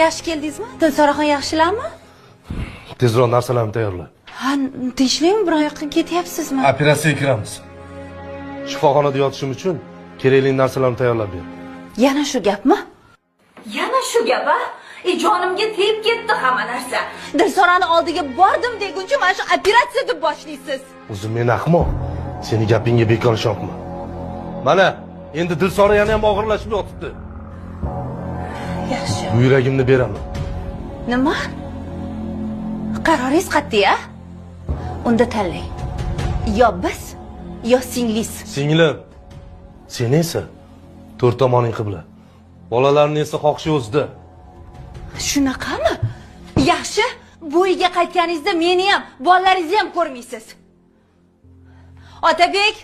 Yaxshi keldingizmi? Dilsoraxon yaxshilarmi? Tezroq narsalarni tayyorla. Ha, tinchlikmi? Biror yoqqa ketyapsizmi? Operatsiyaga kiramiz. Shifoxonada yotishim uchun kerakli narsalarni tayyorlab ber. Yana shu gapmi? Yana shu gap-a? Jonimga tegib ketdi hamma narsa. Dilsorani oldiga bordim deguncha mana shu operatsiya deb boshlaysiz. O'zim men ahmoq. Seni gapingga bekor ishonma. Mana, endi Dilsora yana ham og'irlashib yotibdi. Yaxshi. Bu yuragimni beraman. Nima? Qaroringiz qat'iy-a? Unda tanlang. Yo biz, yo singlingiz. Singlim. Sen esa to'rt tomoning qibla. Bolalarning esa xohishi o'zida. Shunaqami? Yaxshi, bu uyga qaytganingizda meni ham, bolalaringizni ham ko'rmaysiz. Otabek,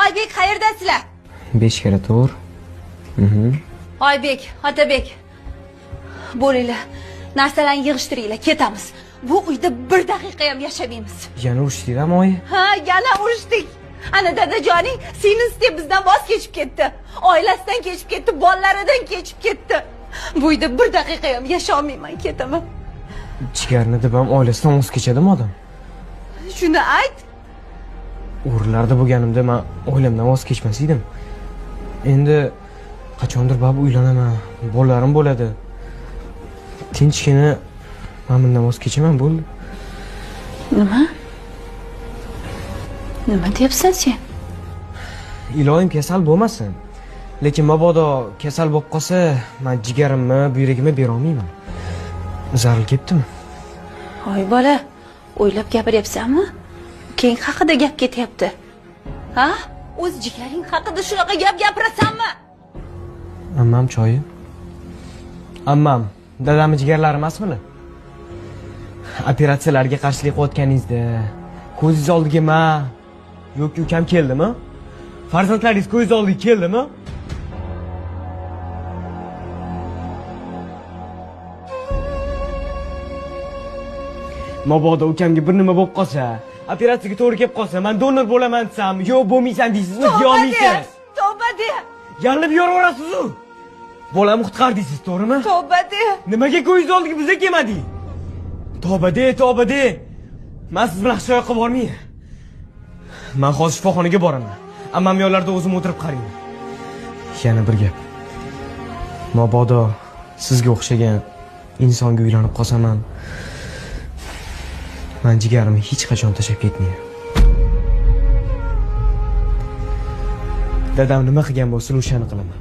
Oybek qayerdasizlar? 5 kira to'g'ri. Oybek, Otabek. Bo'linglar, narsalarni yig'ishtiringlar, ketamiz. Bu uyda bir daqiqa ham yashamaymiz. Yana urishdinglarmi, oyi? Ha, yana urishdik. Ana dadajoning seni isteb bizdan voz kechib ketdi. Oilasidan kechib ketdi, bolalaridan kechib ketdi. Bu uyda bir daqiqa ham yasha olmayman, ketaman. Jigarni deb ham oilasidan voz kechadimi odam? Shuni ayt. O'g'rilarda bo'lganimda men oilamdan voz kechmas edim. Endi qachondir bab uylanaman, bolalarim bo'ladi. Tinchgina men bundan voz kechaman, bo'ldi. Nima? Nima deyapsan sen? Iloyim kasal bo'lmasin. Lekin mabodo kasal bo'lib qolsa, men jigarimni, buyragimni bera olmayman. Zaril ketdimi? Hoy bola, o'ylab gapiryapsanmi? Keng haqida gap ketyapti. Ha? O'z jigaring haqida shunaqa gap gapirasanmi? Ammam choyi. Ammam, dadamning jigarlari emasmi? Operatsiyalarga qarshilik qilayotganingizda ko'zingiz oldiga men yoki ukam keldimi? Farzandlaringiz ko'z oldiga keldimi? Mabodo ukamga bir nima bo'lib qolsa, operatsiyaga to'g'ri kelib qolsa, men donor bo'laman desam, yo'q bo'lmaysan deysizmi? Yo'qmaysiz. Tavba de. Yanilib yoraverasiz-ku. Bolamni qutqardingiz, to'g'rimi? Tavba de. Nimaga ko'zingiz oldiga bizga kelmadingiz? Tavba de. Men siz bilan hech yoqqa bormayman. Men hozir shifoxonaga boraman. Ammam yonlarida o'zim o'tirib qarayman. Yana bir gap. Mabodo sizga o'xshagan insonga uylanib qolsam ham, men jigarimni hech qachon tashlab ketmayman. Dadam nima qilgan bo'lsa, o'shani qilaman.